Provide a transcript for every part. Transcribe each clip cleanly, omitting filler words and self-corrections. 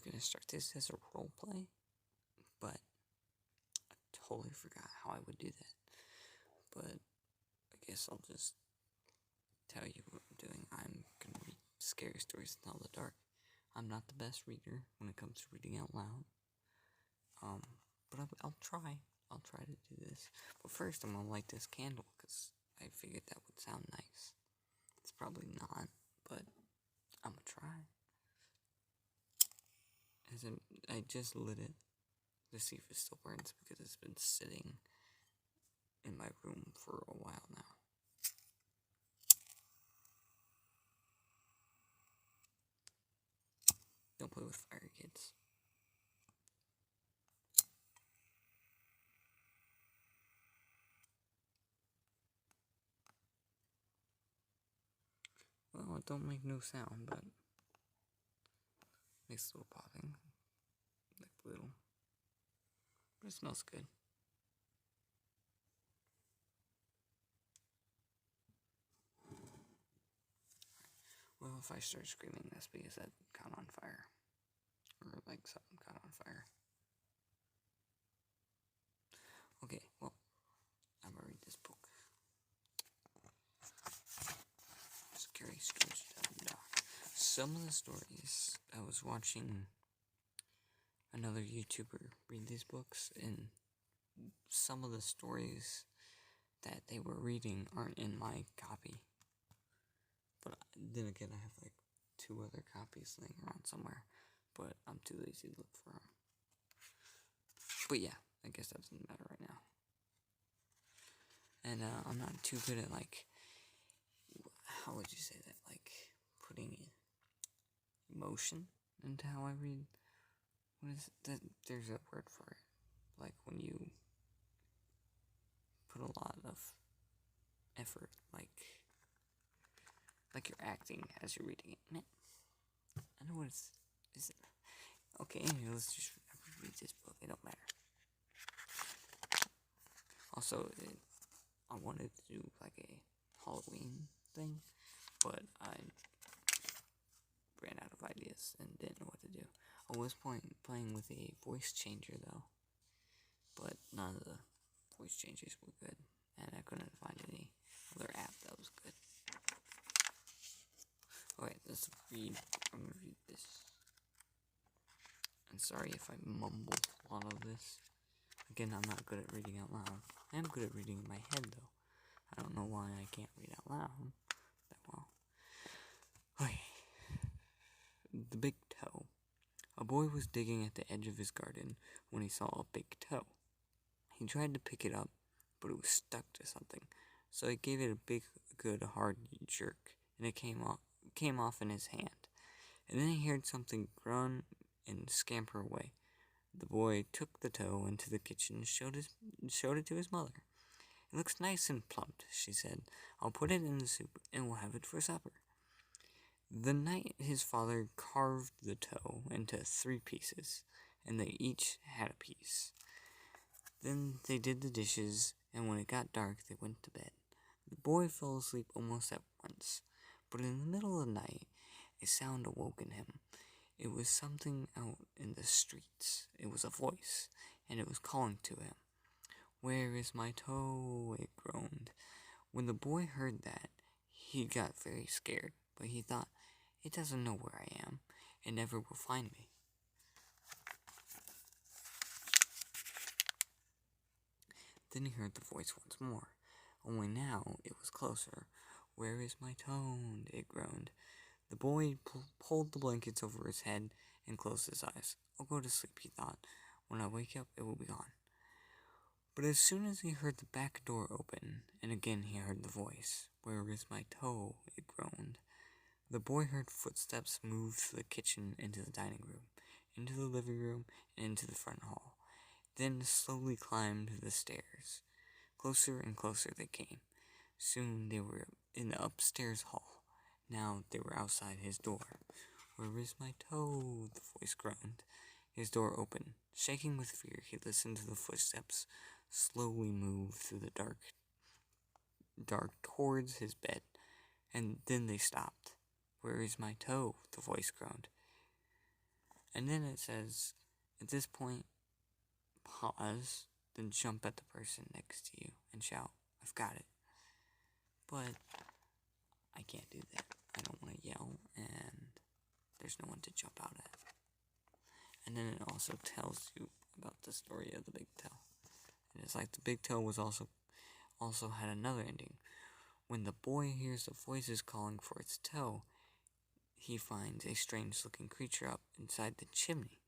gonna start this as a role play, but I totally forgot how I would do that. But I guess I'll just tell you what I'm doing. I'm gonna read scary stories in the dark. I'm not the best reader when it comes to reading out loud. But I'll try. I'll try to do this. But first, I'm gonna light this candle because I figured that would sound nice. It's probably not, but I'm gonna try. I just lit it to see if it still burns because it's been sitting in my room for a while now. Don't play with fire, kids. Well, it don't make no sound, but makes a little popping, like little. But it smells good. Well, if I start screaming, that's because that caught on fire, or like something caught on fire. Okay, well, I'm gonna read this book. Scary Stories to Doc. Some of the stories, I was watching another YouTuber read these books, and some of the stories that they were reading aren't in my copy. But then again, I have like 2 other copies laying around somewhere, but I'm too lazy to look for them. But yeah, I guess that doesn't matter right now. And I'm not too good at, like, how would you say that? Like, putting emotion into how I read. What is that? There's a word for it. Like when you put a lot of effort, like you're acting as you're reading it. Man, I know what is it? Okay, anyway, let's just read this book. It don't matter. Also, I wanted to do like a Halloween thing, but I ran out of ideas and didn't know what to do. I was playing with a voice changer though, but none of the voice changers were good, and I couldn't find any other app that was good. Alright, let's read. I'm gonna read this. I'm sorry if I mumble a lot of this. Again, I'm not good at reading out loud. I am good at reading in my head though. I don't know why I can't read out loud that well. Okay. The Big Toe. A boy was digging at the edge of his garden when he saw a big toe. He tried to pick it up, but it was stuck to something, so he gave it a big, good, hard jerk, and it came off in his hand. And then he heard something grunt and scamper away. The boy took the toe into the kitchen and showed it to his mother. "It looks nice and plump," she said. "I'll put it in the soup, and we'll have it for supper." The night his father carved the toe into 3 pieces, and they each had a piece. Then they did the dishes, and when it got dark, they went to bed. The boy fell asleep almost at once, but in the middle of the night, a sound awoke in him. It was something out in the streets. It was a voice, and it was calling to him. "Where is my toe?" it groaned. When the boy heard that, he got very scared, but he thought, "It doesn't know where I am. It never will find me." Then he heard the voice once more, only now it was closer. "Where is my toe?" it groaned. The boy pulled the blankets over his head and closed his eyes. "I'll go to sleep," he thought. "When I wake up, it will be gone." But as soon as he heard the back door open, and again he heard the voice, "Where is my toe?" it groaned. The boy heard footsteps move through the kitchen into the dining room, into the living room, and into the front hall, then slowly climbed the stairs. Closer and closer they came. Soon they were in the upstairs hall. Now they were outside his door. "Where is my toe?" the voice groaned. His door opened. Shaking with fear, he listened to the footsteps slowly move through the dark towards his bed, and then they stopped. "Where is my toe?" the voice groaned. And then it says, at this point, pause, then jump at the person next to you and shout, I've got it. But I can't do that. I don't want to yell, and there's no one to jump out at. And then it also tells you about the story of the big toe. And it's like the big toe was also had another ending. When the boy hears the voices calling for its toe, he finds a strange-looking creature up inside the chimney.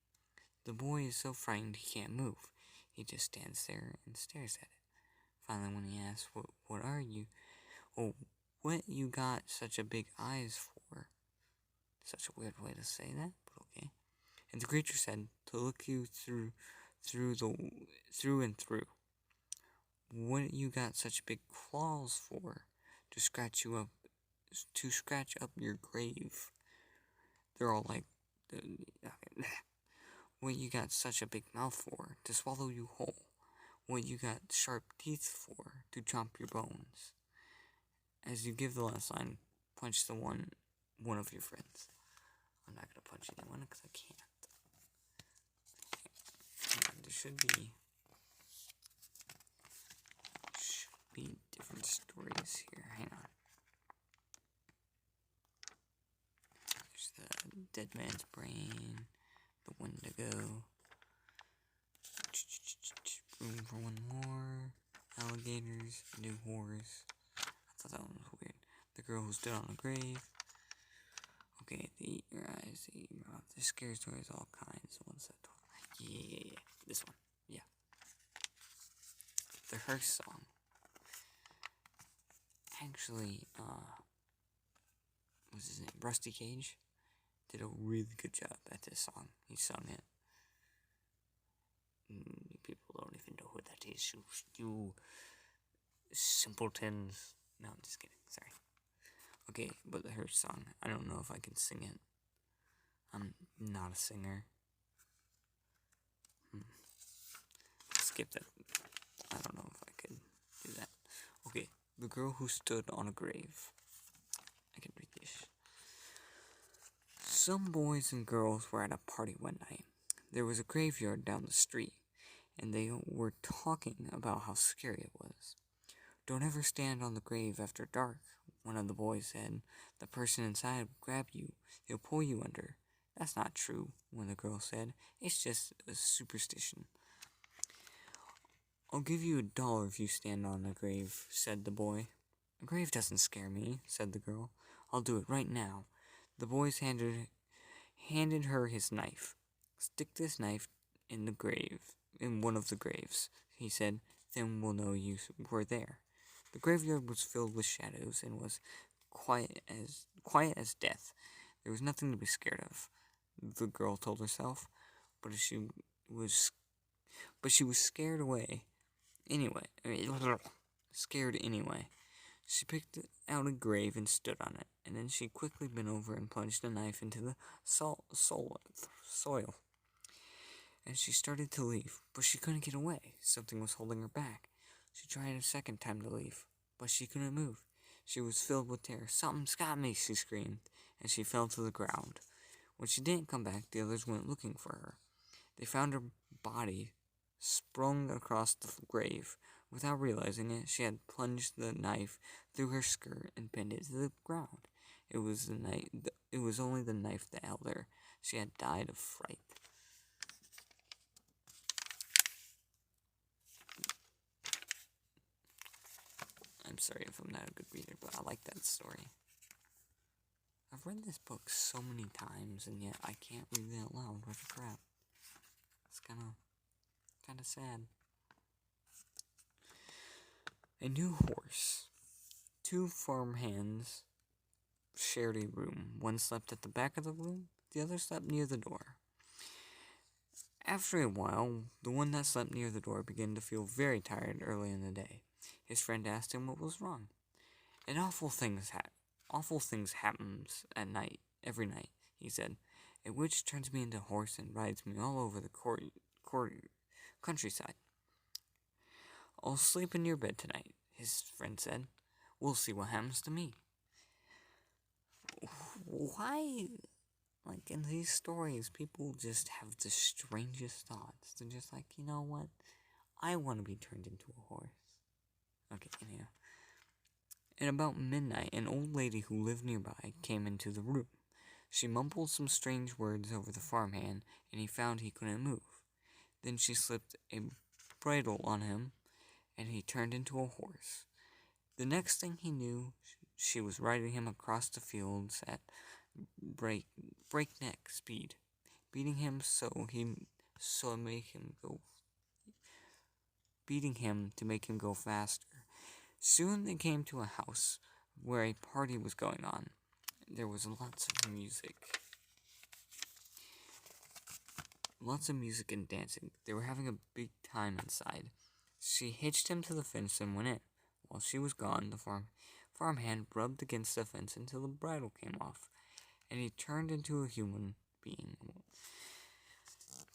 The boy is so frightened he can't move. He just stands there and stares at it. Finally, when he asks, what are you? Oh, what you got such a big eyes for? Such a weird way to say that, but okay. And the creature said, to look you through and through. What you got such big claws for? To scratch up your grave. They're all like, what you got such a big mouth for? To swallow you whole. What you got sharp teeth for? To chomp your bones. As you give the last line, punch one of your friends. I'm not gonna punch anyone because I can't. And there should be different stories here. Hang on. There's the dead man's brain, the Wendigo, room for one more, alligators, new horrors. I thought that one was weird. The girl who stood on a grave. Okay, they eat your eyes, they eat your mouth. The scary stories, all kinds. The ones that told. Yeah. This one. Yeah. The Hearst song. Actually, what's his name? Rusty Cage did a really good job at this song. He sung it. People don't even know who that is. You simpletons. No, I'm just kidding. Sorry. Okay, but the Hearst song. I don't know if I can sing it. I'm not a singer. Skip that. I don't know if I could do that. Okay, the girl who stood on a grave. I can read this. Some boys and girls were at a party one night. There was a graveyard down the street, and they were talking about how scary it was. Don't ever stand on the grave after dark, one of the boys said. The person inside will grab you. He'll pull you under. That's not true, one of the girls said. It's just a superstition. I'll give you $1 if you stand on a grave, said the boy. A grave doesn't scare me, said the girl. I'll do it right now. The boys handed her his knife. Stick this knife in one of the graves, he said. Then we'll know you were there. The graveyard was filled with shadows and was quiet as death. There was nothing to be scared of, the girl told herself, but she was scared anyway. She picked out a grave and stood on it, and then she quickly bent over and plunged a knife into the soil. And she started to leave, but she couldn't get away. Something was holding her back. She tried a second time to leave, but she couldn't move. She was filled with terror. Something's got me, she screamed, and she fell to the ground. When she didn't come back, the others went looking for her. They found her body sprung across the grave. Without realizing it, she had plunged the knife through her skirt and pinned it to the ground. It was only the knife that held her. She had died of fright. I'm sorry if I'm not a good reader, but I like that story. I've read this book so many times, and yet I can't read it out loud. What the crap? It's kind of sad. A new horse. 2 farm hands shared a room. One slept at the back of the room, the other slept near the door. After a while, the one that slept near the door began to feel very tired early in the day. His friend asked him what was wrong. And awful things happens at night, every night, he said. A witch turns me into a horse and rides me all over the countryside. I'll sleep in your bed tonight, his friend said. We'll see what happens to me. Why like, in these stories, people just have the strangest thoughts. They're just like, you know what? I want to be turned into a horse. Okay, anyhow. At about midnight, an old lady who lived nearby came into the room. She mumbled some strange words over the farmhand, and he found he couldn't move. Then she slipped a bridle on him, and he turned into a horse. The next thing he knew, she was riding him across the fields at breakneck speed, beating him to make him go faster. Soon they came to a house where a party was going on. There was lots of music and dancing. They were having a big time inside. She hitched him to the fence and went in. While she was gone, the farmhand rubbed against the fence until the bridle came off, and he turned into a human being.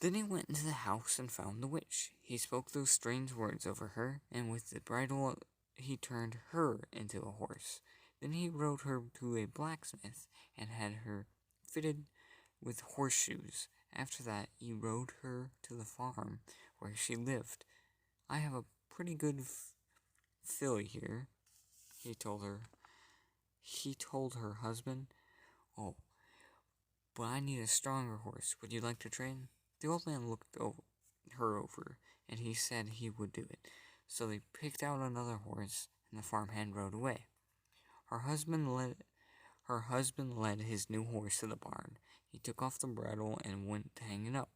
Then he went into the house and found the witch. He spoke those strange words over her, and with the bridle he turned her into a horse. Then he rode her to a blacksmith and had her fitted with horseshoes. After that, he rode her to the farm where she lived. I have a pretty good filly here, he told her. He told her husband, "Oh, but I need a stronger horse. Would you like to trade?" The old man looked her over, and he said he would do it. So they picked out another horse, and the farmhand rode away. Her husband led his new horse to the barn. He took off the bridle and went to hang it up.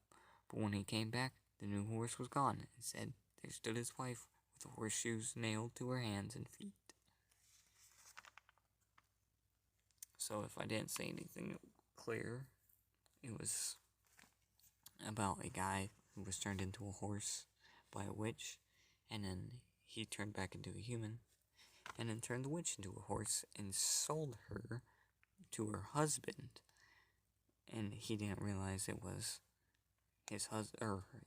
But when he came back, the new horse was gone, and said there stood his wife with the horseshoes nailed to her hands and feet. So if I didn't say anything clear, it was about a guy who was turned into a horse by a witch, and then he turned back into a human, and then turned the witch into a horse and sold her to her husband, and he didn't realize it was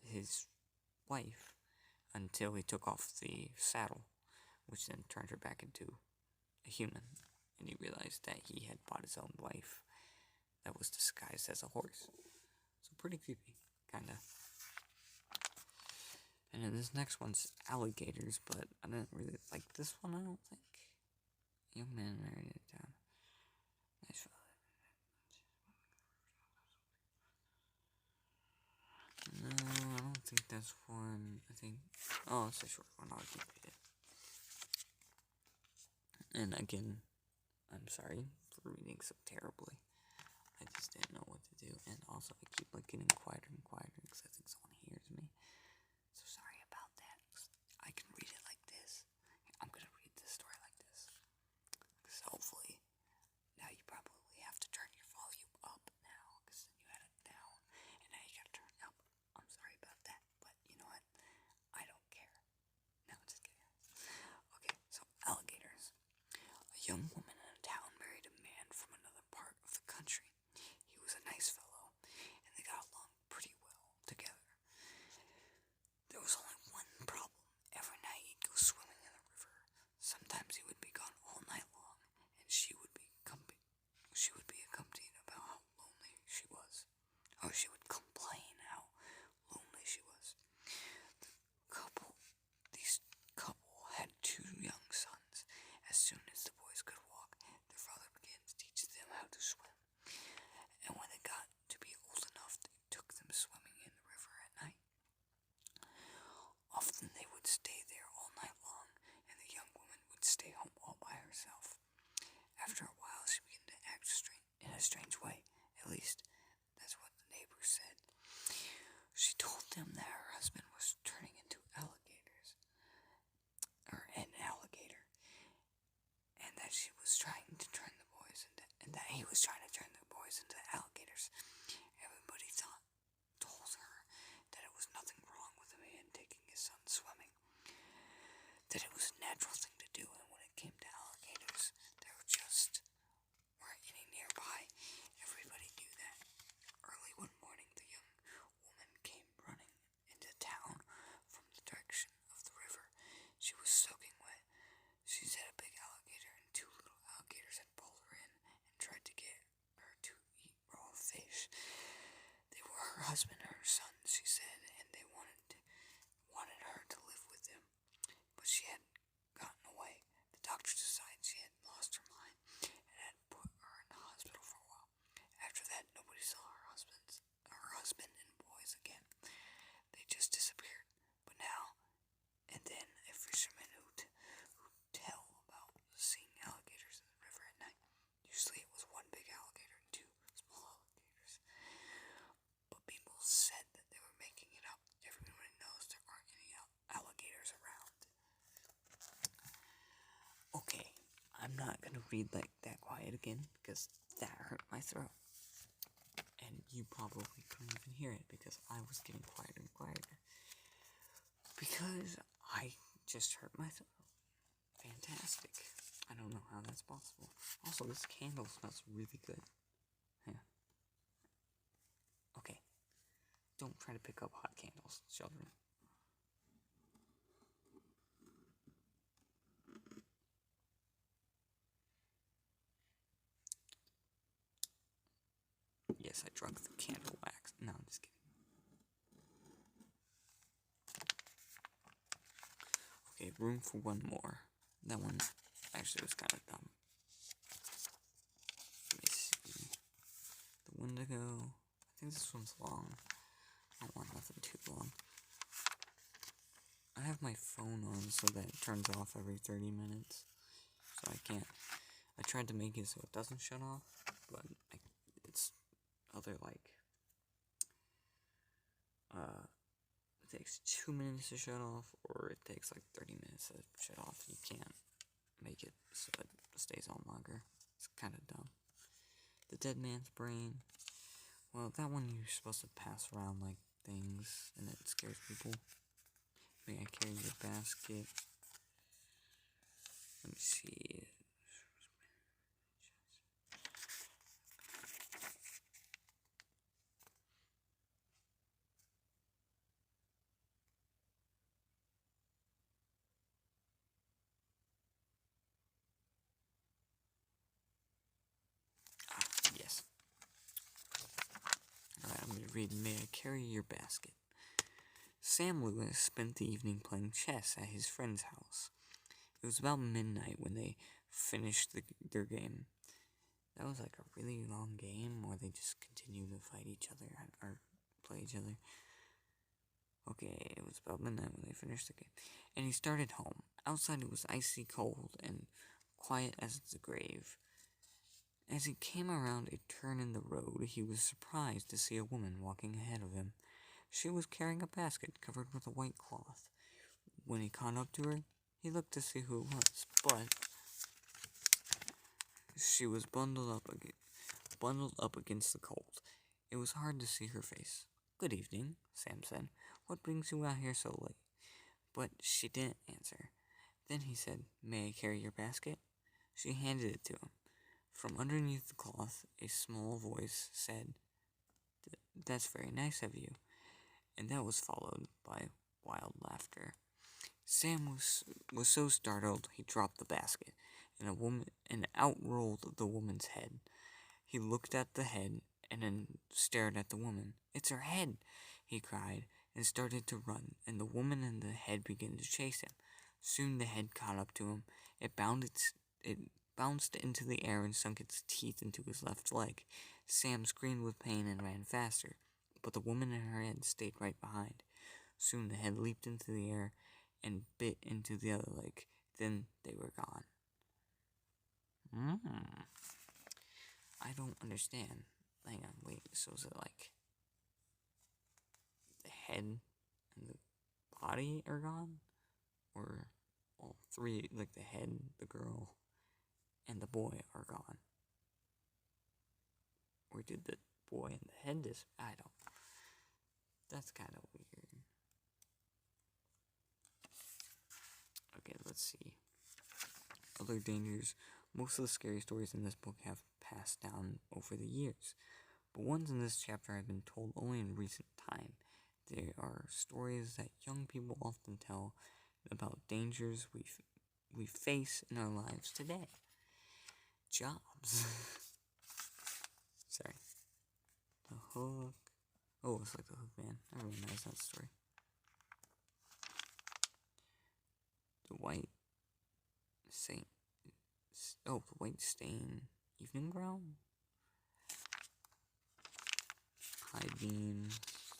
his wife until he took off the saddle, which then turned her back into a human, and he realized that he had bought his own wife that was disguised as a horse. So pretty creepy, kinda. And then this next one's alligators, but I didn't really like this one, I don't think. Young man married it down. Nice. No, I don't think that's one. I think. Oh, it's a short one. I'll keep it. And again, I'm sorry for reading so terribly. I just didn't know what to do. And also, I keep like getting quieter and quieter because I think someone hears me. So sorry about that. I can read it like this. I'm gonna read this story like this. Because hopefully, now you probably have to turn your volume up now. Because then you had it down. And now you gotta turn it up. I'm sorry about that. But you know what? I don't care. No, just kidding. Okay, so alligators. A young woman in a town married a man from another part of the country. He was a nice fellow, and they got along pretty well together. There was only one problem. Every night he'd go swimming in the river. Sometimes he would be gone all night long, and she would be accompanied about how lonely she was. Or she would complain how lonely she was. These couple had 2 young sons. As soon as the boys could walk, their father began to teach them how to swim. And when they got to be old enough, they took them swimming in the river at night. Often they would stay there all night long, and the young woman would stay home all by herself. After a while, she began to act in a strange way. At least, that's what the neighbors said. She told them that her husband was turning into an alligator, and that he was trying to turn the boys into alligators. Everybody told her that it was nothing wrong with a man taking his son swimming, that it was a natural thing to do, and when it came to alligators, there just weren't any nearby. Everybody knew that. Early one morning, the young woman came running into town from the direction of the river. She was soaking wet. She said a big alligator and 2 little alligators had pulled her in and tried to get her to eat raw fish. husband and her son, she said, and they wanted her to live with them, but she had gotten away. The doctor decided she had lost her mind and had put her in the hospital for a while. After that, nobody saw her husband and boys again. They just disappeared. But now and then, a fisherman who tell about seeing alligators in the river at night. Usually it was one big alligator and two small alligators. But people said that they were making it up. Everyone knows there aren't any alligators around. Okay, I'm not gonna read like that quiet again because that hurt my throat. And you probably couldn't even hear it because I was getting quieter and quieter. Because I just hurt my throat. Fantastic. I don't know how that's possible. Also, this candle smells really good. Yeah. Okay. Don't try to pick up hot candles, children. Yes, I drunk the candle wax. No, I'm just kidding. Okay, room for one more. That one actually was kind of dumb. Let me see. The Wendigo. I think this one's long. I don't want nothing too long. I have my phone on so that it turns off every 30 minutes. So I can't. I tried to make it so it doesn't shut off, but it's other like. It takes 2 minutes to shut off, or it takes like 30 minutes to shut off. You can't make it so it stays on longer. It's kind of dumb. The Dead Man's Brain. Well, that one you're supposed to pass around like things, and it scares people. May I carry your basket? Let me see. Yes. Alright, I'm going to read May I Carry Your Basket. Sam Lewis spent the evening playing chess at his friend's house. It was about midnight when they finished their game. That was like a really long game, or they just continued to fight each other or play each other. Okay, it was about midnight when they finished the game. And he started home. Outside it was icy cold and quiet as the grave. As he came around a turn in the road, he was surprised to see a woman walking ahead of him. She was carrying a basket covered with a white cloth. When he caught up to her, he looked to see who it was, but she was bundled up against the cold. It was hard to see her face. "Good evening," Sam said. "What brings you out here so late?" But she didn't answer. Then he said, "May I carry your basket?" She handed it to him. From underneath the cloth, a small voice said, "That's very nice of you." And that was followed by wild laughter. Sam was so startled he dropped the basket, and out rolled the woman's head. He looked at the head and then stared at the woman. "It's her head!" he cried, and started to run, and the woman and the head began to chase him. Soon the head caught up to him. It bounced into the air and sunk its teeth into his left leg. Sam screamed with pain and ran faster, but the woman and her head stayed right behind. Soon the head leaped into the air and bit into the other leg. Then they were gone. I don't understand. Hang on, wait, so is it like the head and the body are gone? Or all three, like the head, the girl, and the boy are gone? Or did the boy and the head I don't know. That's kind of weird. Okay, let's see. Other dangers. Most of the scary stories in this book have passed down over the years, but ones in this chapter have been told only in recent time. They are stories that young people often tell about dangers we face in our lives today. Jobs. Sorry. The hook. Oh, it's like the Hook Man. Everyone knows that story. The White Saint. Oh, the White Stain. Evening Ground? High Beam.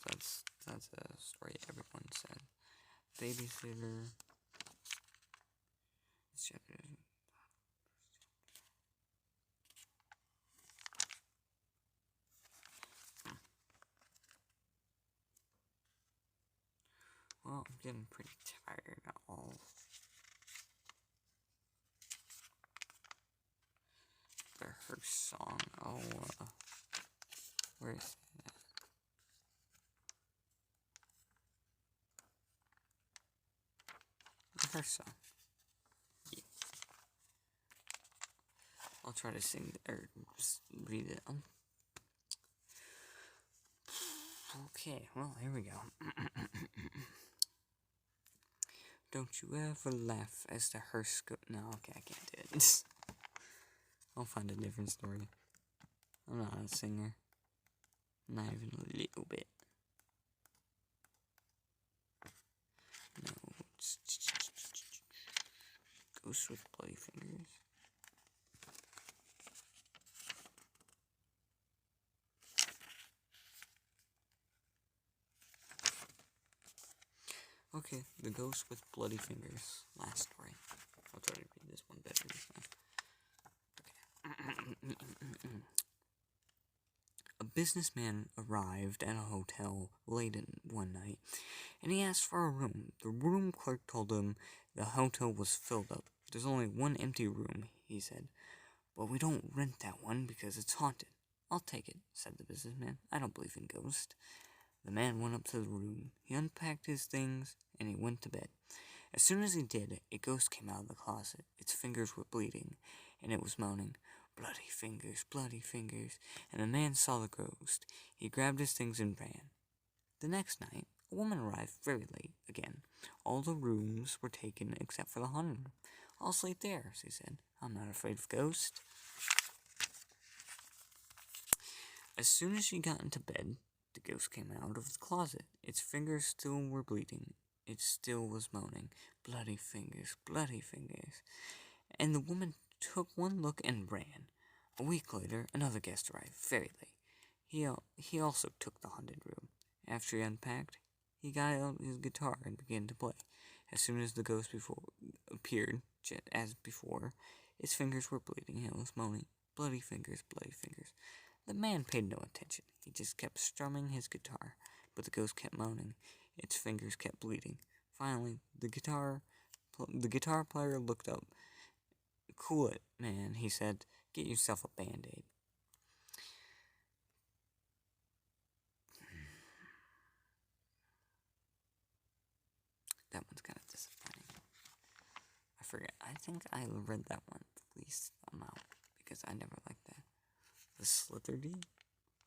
That's a story everyone said. Babysitter. This chapter. Well, I'm getting pretty tired of her song. Oh, where is that? Her song. Yeah. I'll try to sing or just read it. Okay, well, here we go. Don't you ever laugh as the hearse go. No, okay, I can't do it. I'll find a different story. I'm not a singer. Not even a little bit. No. Ghost with bloody fingers. Okay, the ghost with bloody fingers. Last story. I'll try to read this one better this time. Okay. A businessman arrived at a hotel late one night, and he asked for a room. The room clerk told him the hotel was filled up. There's only one empty room, he said. But we don't rent that one because it's haunted. I'll take it, said the businessman. I don't believe in ghosts. The man went up to the room. He unpacked his things, and he went to bed. As soon as he did, a ghost came out of the closet. Its fingers were bleeding, and it was moaning, bloody fingers, and the man saw the ghost. He grabbed his things and ran. The next night, a woman arrived very late again. All the rooms were taken except for the haunted room. I'll sleep there, she said. I'm not afraid of ghosts. As soon as she got into bed, the ghost came out of the closet. Its fingers still were bleeding. It still was moaning, bloody fingers, and the woman took one look and ran. A week later, another guest arrived, very late. He also took the haunted room. After he unpacked, he got out his guitar and began to play. As soon as the ghost appeared, as before, its fingers were bleeding and it was moaning, bloody fingers. The man paid no attention. He just kept strumming his guitar, but the ghost kept moaning. Its fingers kept bleeding. Finally, the guitar player looked up. Cool it, man, he said. Get yourself a Band-Aid. That one's kind of disappointing. I forget. I think I read that one the least amount because I never liked that. The Slitherdy?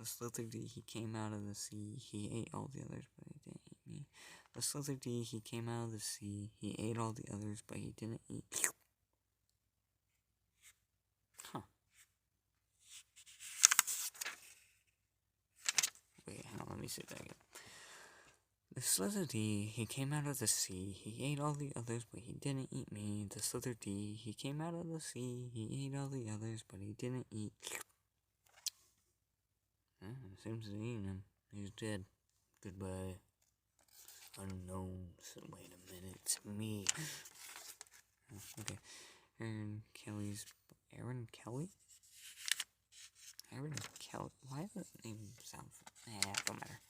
The Slitherdy, he came out of the sea. He ate all the others, but he didn't eat me. The Slitherdy, he came out of the sea. He ate all the others, but he didn't eat. Huh. Wait, hang on, let me say that again. The Slitherdy, he came out of the sea. He ate all the others, but he didn't eat me. The Slitherdy, he came out of the sea. He ate all the others, but he didn't eat. Seems to eat him. He's dead. Goodbye. Unknown. So wait a minute. It's me. Okay. Aaron Kelly? Aaron Kelly? Why does that name sound... don't matter.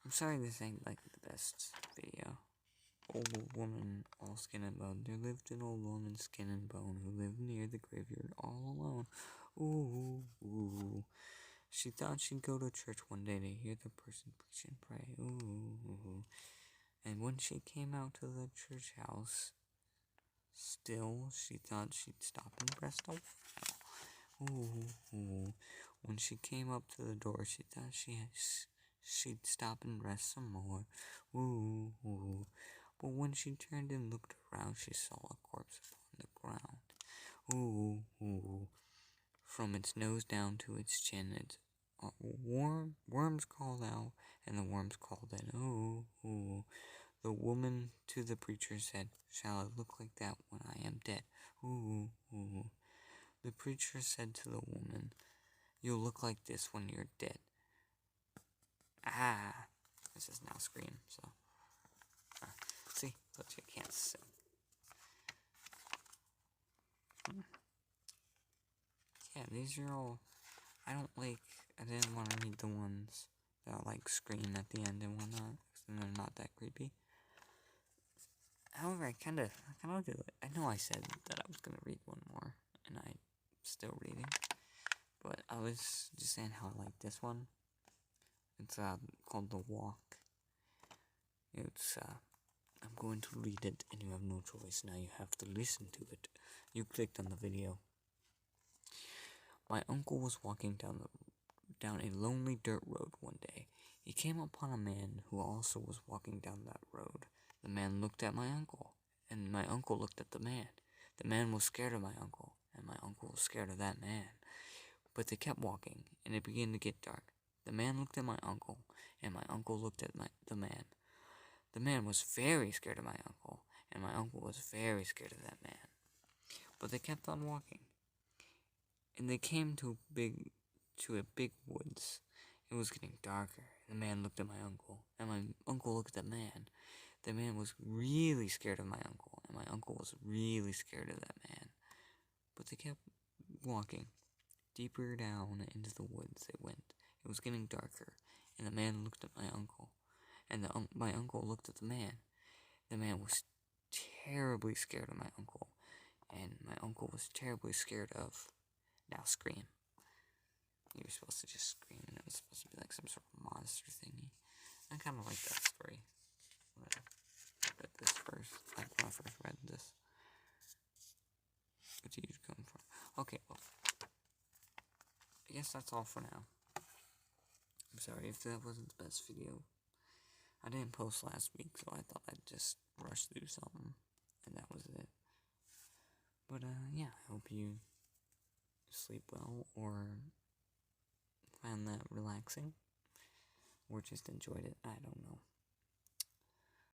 I'm sorry this ain't like the best video. Old woman, all skin and bone. There lived an old woman, skin and bone, who lived near the graveyard all alone. Ooh, ooh. She thought she'd go to church one day to hear the person preach and pray. Ooh. And when she came out to the church house, still, she thought she'd stop and rest a while. Ooh. When she came up to the door, she thought she'd stop and rest some more. Ooh. But when she turned and looked around, she saw a corpse upon the ground. Ooh. From its nose down to its chin, its worms called out, and the worms called in, ooh, ooh. The woman to the preacher said, shall I look like that when I am dead? Ooh, ooh. The preacher said to the woman, you'll look like this when you're dead. Ah, this is now Scream, so. See, but you can't sing. Yeah, these are all, I didn't want to read the ones that like scream at the end and whatnot, because they're not that creepy. However, I kind of do it. I know I said that I was going to read one more, and I'm still reading, but I was just saying how I like this one. It's called The Walk. It's I'm going to read it, and you have no choice. Now you have to listen to it. You clicked on the video. My uncle was walking down a lonely dirt road one day. He came upon a man who also was walking down that road. The man looked at my uncle, and my uncle looked at the man. The man was scared of my uncle, and my uncle was scared of that man. But they kept walking, and it began to get dark. The man looked at my uncle, and my uncle looked at the man. The man was very scared of my uncle, and my uncle was very scared of that man. But they kept on walking, and they came to a big woods. It was getting darker. The man looked at my uncle, and my uncle looked at the man. The man was really scared of my uncle, and my uncle was really scared of that man. But they kept walking. Deeper down into the woods they went. It was getting darker, and the man looked at my uncle, and my uncle looked at the man. The man was terribly scared of my uncle, and my uncle was terribly scared of, now Scream. You were supposed to just scream, and it was supposed to be like some sort of monster thingy. I kind of like that story. When I read this first, like when I first read this. Where did you come from? Okay, well, I guess that's all for now. I'm sorry if that wasn't the best video. I didn't post last week, so I thought I'd just rush through something, and that was it. But, yeah, I hope you sleep well, or found that relaxing, or just enjoyed it. I don't know.